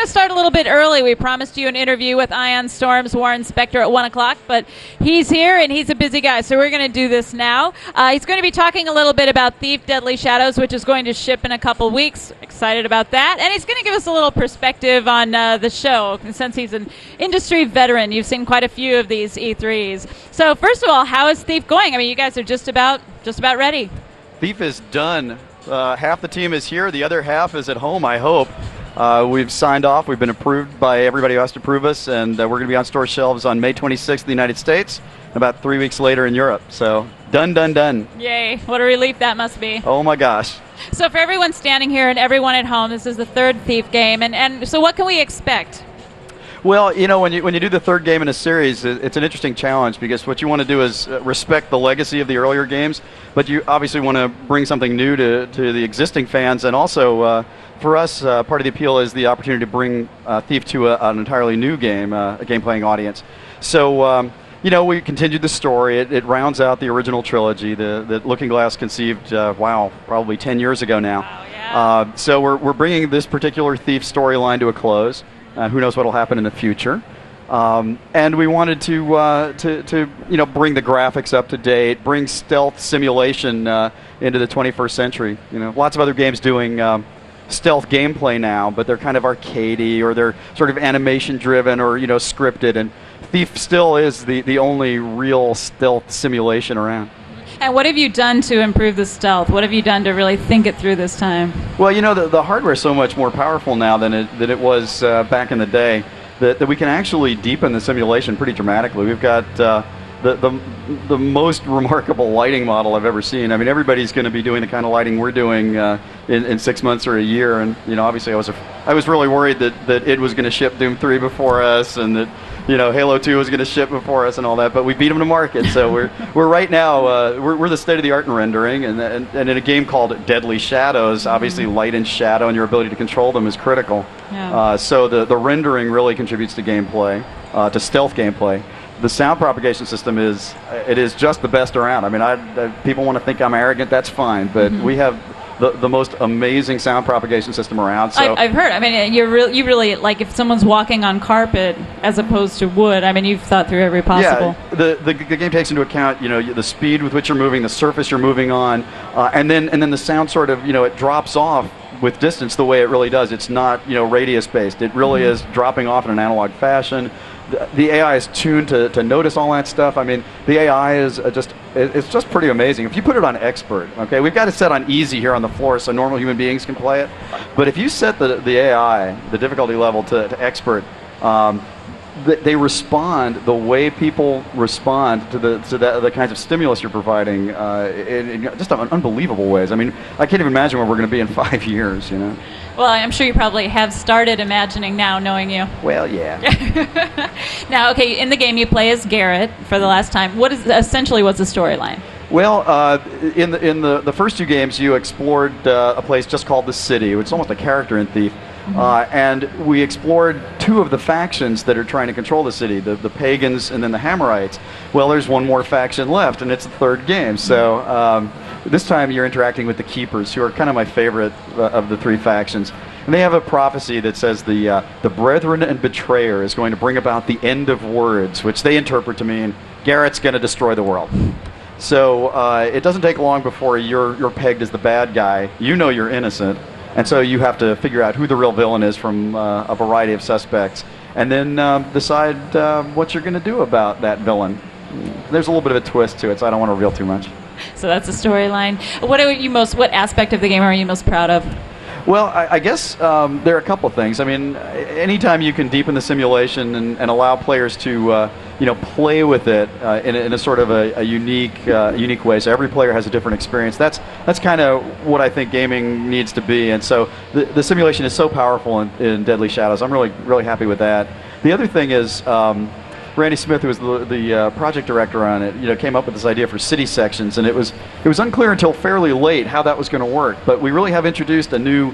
start a little bit early. We promised you an interview with Ion Storm's Warren Spector at 1 o'clock, but he's here and he's a busy guy, so we're going to do this now. He's going to be talking a little bit about Thief Deadly Shadows, which is going to ship in a couple weeks. Excited about that. And he's going to give us a little perspective on the show, since he's an industry veteran. You've seen quite a few of these E3s. So first of all, how is Thief going? I mean, you guys are just about ready. Thief is done. Half the team is here. The other half is at home, I hope. We've signed off. We've been approved by everybody who has to approve us, and we're going to be on store shelves on May 26th in the United States, about 3 weeks later in Europe. So done. Yay. What a relief that must be. Oh, my gosh. So for everyone standing here and everyone at home, this is the third Thief game. And so what can we expect? Well, you know, when you do the third game in a series, it's an interesting challenge, because what you want to do is respect the legacy of the earlier games, but you obviously want to bring something new to the existing fans, and also for us, part of the appeal is the opportunity to bring Thief to an entirely new game, a game-playing audience. So, you know, we continued the story. It rounds out the original trilogy that Looking Glass conceived, probably 10 years ago now. Wow, yeah. So we're bringing this particular Thief storyline to a close. Who knows what will happen in the future? And we wanted to bring the graphics up to date, bring stealth simulation into the 21st century. You know, lots of other games doing stealth gameplay now, but they're kind of arcadey, or they're sort of animation driven, or scripted. And Thief still is the only real stealth simulation around. And what have you done to improve the stealth? What have you done to really think it through this time? Well, the hardware is so much more powerful now than it was back in the day, that we can actually deepen the simulation pretty dramatically. We've got the most remarkable lighting model I've ever seen. I mean, everybody's going to be doing the kind of lighting we're doing in 6 months or a year. And obviously, I was really worried that it was going to ship Doom 3 before us, and that Halo 2 was going to ship before us and all that, but we beat them to market. So we're right now we're the state of the art in rendering, and in a game called Deadly Shadows, obviously light and shadow and your ability to control them is critical. Yeah. So the rendering really contributes to gameplay, to stealth gameplay. The sound propagation system is just the best around. I mean, people want to think I'm arrogant. That's fine, but we have the most amazing sound propagation system around. So I've heard. I mean, you really like, if someone's walking on carpet as opposed to wood. I mean, you've thought through every possible. Yeah, the game takes into account the speed with which you're moving, the surface you're moving on, and then the sound sort of it drops off with distance the way it really does. It's not radius based. It really is dropping off in an analog fashion. The AI is tuned to notice all that stuff. I mean, the AI is it's just pretty amazing. If you put it on expert, okay, we've got it set on easy here on the floor so normal human beings can play it. But if you set the AI, the difficulty level to expert, they respond the way people respond to the kinds of stimulus you're providing in just unbelievable ways. I mean, I can't even imagine where we're going to be in 5 years, Well, I'm sure you probably have started imagining now, knowing you. Well, yeah. Now, okay, in the game you play as Garrett for the last time. What's the storyline? Well, in the first two games, you explored a place just called the City, which is almost a character in Thief. And we explored two of the factions that are trying to control the city, the Pagans and then the Hammerites. Well, there's one more faction left, and it's the third game. So this time you're interacting with the Keepers, who are kind of my favorite of the three factions. And they have a prophecy that says the Brethren and Betrayer is going to bring about the end of words, which they interpret to mean Garrett's going to destroy the world. So it doesn't take long before you're pegged as the bad guy. You're innocent. And so you have to figure out who the real villain is from a variety of suspects, and then decide what you're going to do about that villain. There's a little bit of a twist to it, so I don't want to reveal too much. So that's the storyline. What aspect of the game are you most proud of? Well, I guess there are a couple of things. I mean, anytime you can deepen the simulation and allow players to play with it in a sort of a unique way, so every player has a different experience. That's kind of what I think gaming needs to be. And so the simulation is so powerful in Deadly Shadows. I'm really happy with that. The other thing is, Randy Smith, who was the project director on it, came up with this idea for city sections, and it was unclear until fairly late how that was going to work. But we really have introduced a new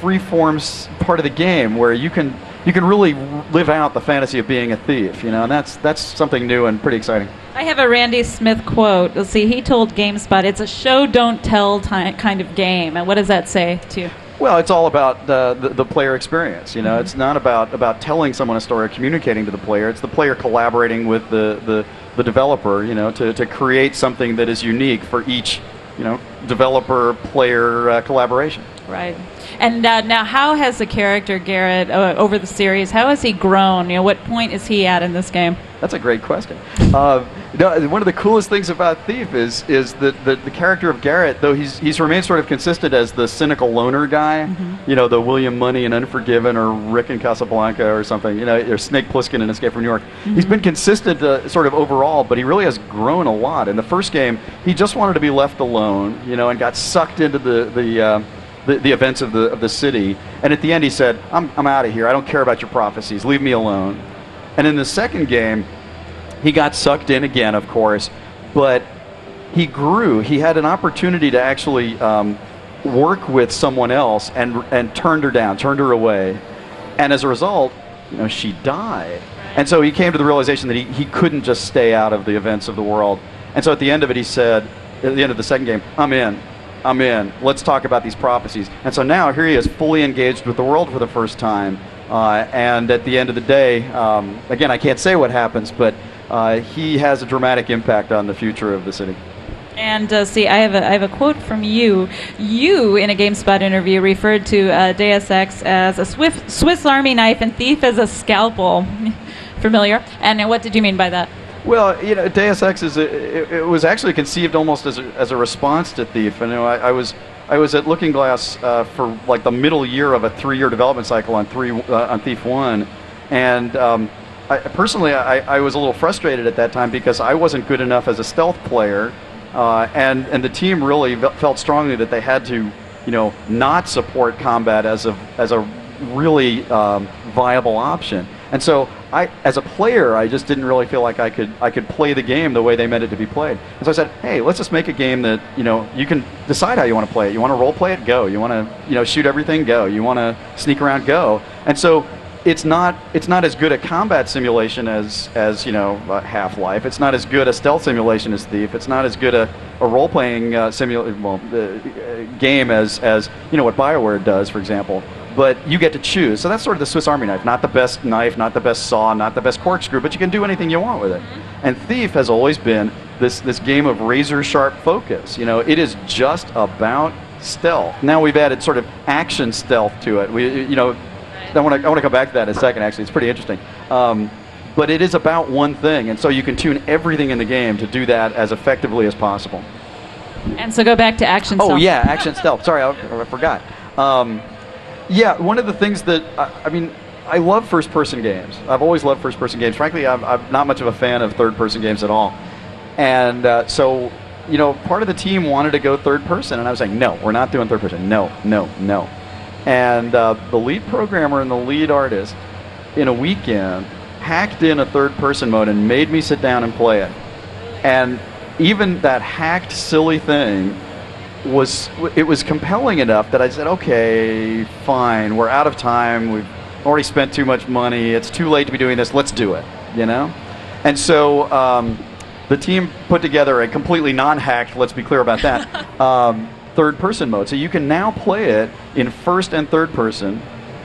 free-form part of the game where you can really live out the fantasy of being a thief, and that's something new and pretty exciting. I have a Randy Smith quote. Let's see, he told GameSpot, "It's a show don't tell kind of game." And what does that say to you? Well, it's all about the player experience. You know, it's not about telling someone a story or communicating to the player. It's the player collaborating with the developer, you know, to create something that is unique for each, you know, developer-player collaboration. Right. And now, how has the character Garrett over the series? How has he grown? You know, what point is he at in this game? That's a great question. One of the coolest things about Thief is that the character of Garrett, though he's remained sort of consistent as the cynical loner guy, you know, the William Money in Unforgiven or Rick in Casablanca or something, you know, or Snake Plissken in Escape from New York. He's been consistent sort of overall, but he really has grown a lot. In the first game, he just wanted to be left alone, you know, and got sucked into the events of the city, and at the end he said, I'm out of here. I don't care about your prophecies. Leave me alone. And in the second game, he got sucked in again, of course, but he grew. He had an opportunity to actually work with someone else and turned her down, turned her away. And as a result, you know, she died. And so he came to the realization that he couldn't just stay out of the events of the world. And so at the end of it, he said, at the end of the second game, I'm in. Let's talk about these prophecies. And so now here he is, fully engaged with the world for the first time. And at the end of the day, again, I can't say what happens, but he has a dramatic impact on the future of the city. And see, I have a quote from you. You, in a GameSpot interview, referred to Deus Ex as a Swiss Army knife and Thief as a scalpel. Familiar? And what did you mean by that? Well, you know, Deus Ex it was actually conceived almost as a response to Thief. And, you know, I was at Looking Glass for like the middle year of a 3-year development cycle on Thief 1, and personally I was a little frustrated at that time because I wasn't good enough as a stealth player, and the team really felt strongly that they had to, you know, not support combat as a really viable option. And so as a player, I just didn't really feel like I could play the game the way they meant it to be played. And so I said, hey, let's just make a game that, you know, you can decide how you want to play it. You want to role play it? Go. You want to, you know, shoot everything? Go. You want to sneak around? Go. And so it's not as good a combat simulation as you know, Half-Life. It's not as good a stealth simulation as Thief. It's not as good a role-playing game as you know what BioWare does, for example. But you get to choose. So that's sort of the Swiss Army knife. Not the best knife, not the best saw, not the best corkscrew, but you can do anything you want with it. And Thief has always been this game of razor-sharp focus. You know, it is just about stealth. Now we've added sort of action stealth to it. I want to come back to that in a second, actually. It's pretty interesting. But it is about one thing, and so you can tune everything in the game to do that as effectively as possible. And so go back to action stealth. Oh, yeah, action stealth. Sorry, I forgot. Yeah, one of the things that, I mean, I love first-person games. I've always loved first-person games. Frankly, I'm not much of a fan of third-person games at all. And so, you know, part of the team wanted to go third-person, and I was like, no, we're not doing third-person. No. And the lead programmer and the lead artist, in a weekend, hacked in a third-person mode and made me sit down and play it. And even that hacked, silly thing was compelling enough that I said, okay, fine, we're out of time, we've already spent too much money, it's too late to be doing this, let's do it, you know? And so the team put together a completely non-hacked, let's be clear about that, third-person mode. So you can now play it in first and third person.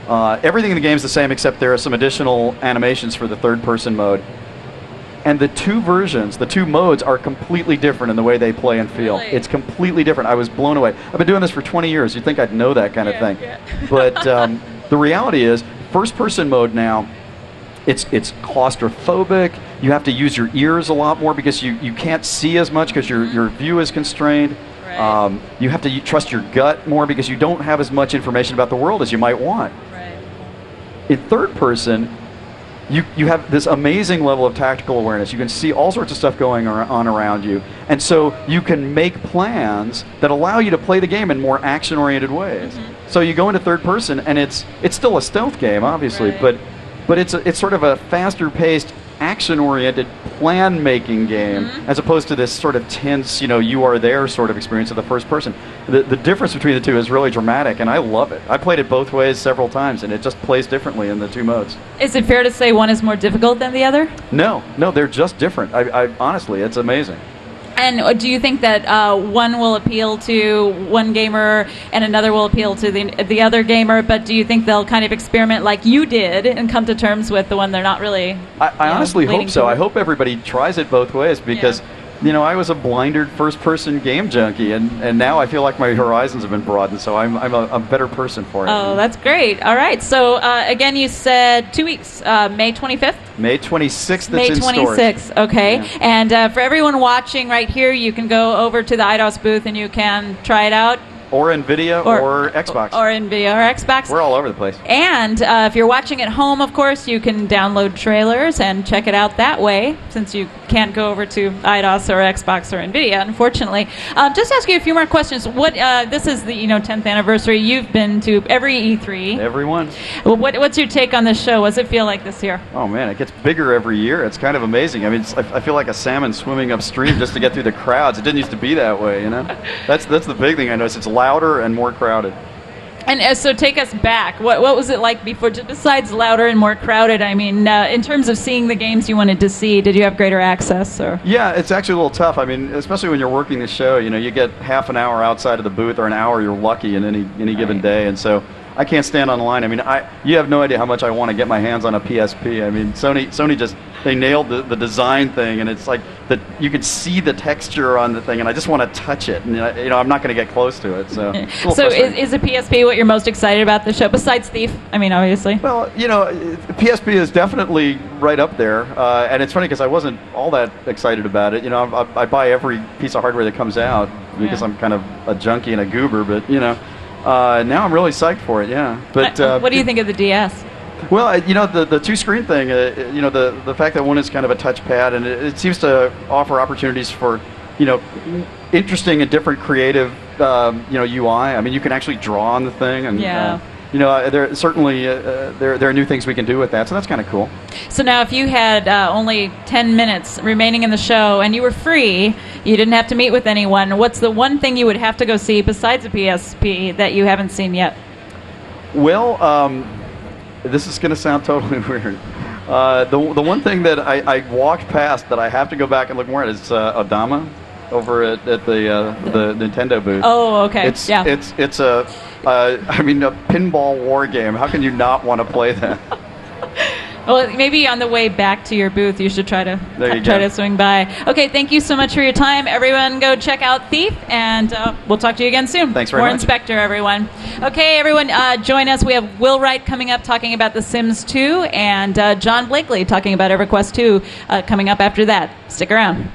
Everything in the game is the same, except there are some additional animations for the third-person mode. And the two versions, the two modes, are completely different in the way they play and feel. Really? It's completely different. I was blown away. I've been doing this for 20 years. You'd think I'd know that kind of thing. Yeah. But the reality is, first-person mode now, it's claustrophobic. You have to use your ears a lot more because you can't see as much because your view is constrained. Right. You have to trust your gut more because you don't have as much information about the world as you might want. Right. In third person, you have this amazing level of tactical awareness. You can see all sorts of stuff going on around you. And so you can make plans that allow you to play the game in more action-oriented ways. So you go into third person, and it's still a stealth game, obviously, Right. but it's sort of a faster-paced, action-oriented plan-making game, as opposed to this sort of tense, you know, you are there sort of experience of the first person. The difference between the two is really dramatic, and I love it. I played it both ways several times, and it just plays differently in the two modes. Is it fair to say one is more difficult than the other? No, they're just different. I honestly, it's amazing. And do you think that one will appeal to one gamer and another will appeal to the other gamer? But do you think they'll kind of experiment like you did and come to terms with the one they're not really? I honestly hope so. I hope everybody tries it both ways because. Yeah. I was a blindered first-person game junkie, and now I feel like my horizons have been broadened, so I'm a better person for it. Oh, that's great. All right. So, again, you said 2 weeks, May 25th? May 26th, May 26th, okay. Yeah. And for everyone watching right here, you can go over to the IDOS booth and you can try it out. Or NVIDIA or Xbox. Or NVIDIA or Xbox. We're all over the place. And if you're watching at home, of course, you can download trailers and check it out that way, since you can't go over to IDOS or Xbox or NVIDIA, unfortunately. Just ask you a few more questions. This is the 10th anniversary. You've been to every E3. Everyone. Well, what's your take on this show? What does it feel like this year? Oh, man, it gets bigger every year. It's kind of amazing. I mean, I feel like a salmon swimming upstream just to get through the crowds. It didn't used to be that way, That's the big thing I noticed. It's louder and more crowded. And so take us back. What was it like before, besides louder and more crowded? I mean, in terms of seeing the games you wanted to see, did you have greater access? Or? Yeah, it's actually a little tough. I mean, especially when you're working the show, you get half an hour outside of the booth or an hour, you're lucky in any given day. And so I can't stand online. I mean, you have no idea how much I want to get my hands on a PSP. I mean, Sony just, they nailed the design thing, and it's like that you can see the texture on the thing, and I just want to touch it. And I'm not going to get close to it. So is a PSP what you're most excited about the show besides Thief? I mean, obviously. Well, PSP is definitely right up there, and it's funny because I wasn't all that excited about it. I buy every piece of hardware that comes out because I'm kind of a junkie and a goober, but now I'm really psyched for it. Yeah. But what do you think of the DS? Well, the two-screen thing, the fact that one is kind of a touchpad, and it seems to offer opportunities for, interesting and different creative, UI. I mean, you can actually draw on the thing, and there certainly there are new things we can do with that, so that's kind of cool. So now, if you had only 10 minutes remaining in the show, and you were free, you didn't have to meet with anyone, what's the one thing you would have to go see besides the PSP that you haven't seen yet? Well, this is going to sound totally weird. The one thing that I walked past that I have to go back and look more at is Odama over at the Nintendo booth. Oh, okay. It's a pinball war game. How can you not want to play that? Well, maybe on the way back to your booth, you should try to swing by. Okay, thank you so much for your time. Everyone go check out Thief, and we'll talk to you again soon. Thanks very much. Spector, everyone. Okay, everyone, join us. We have Will Wright coming up talking about The Sims 2, and John Blakely talking about EverQuest 2 coming up after that. Stick around.